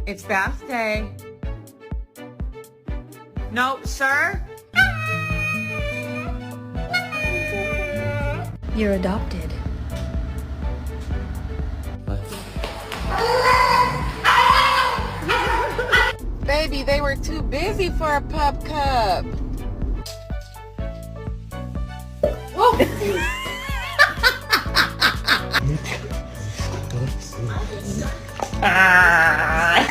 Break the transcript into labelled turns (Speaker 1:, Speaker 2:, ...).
Speaker 1: It's bath day. No, sir?
Speaker 2: You're adopted.
Speaker 3: Baby, they were too busy for a pup cup.
Speaker 1: Ah.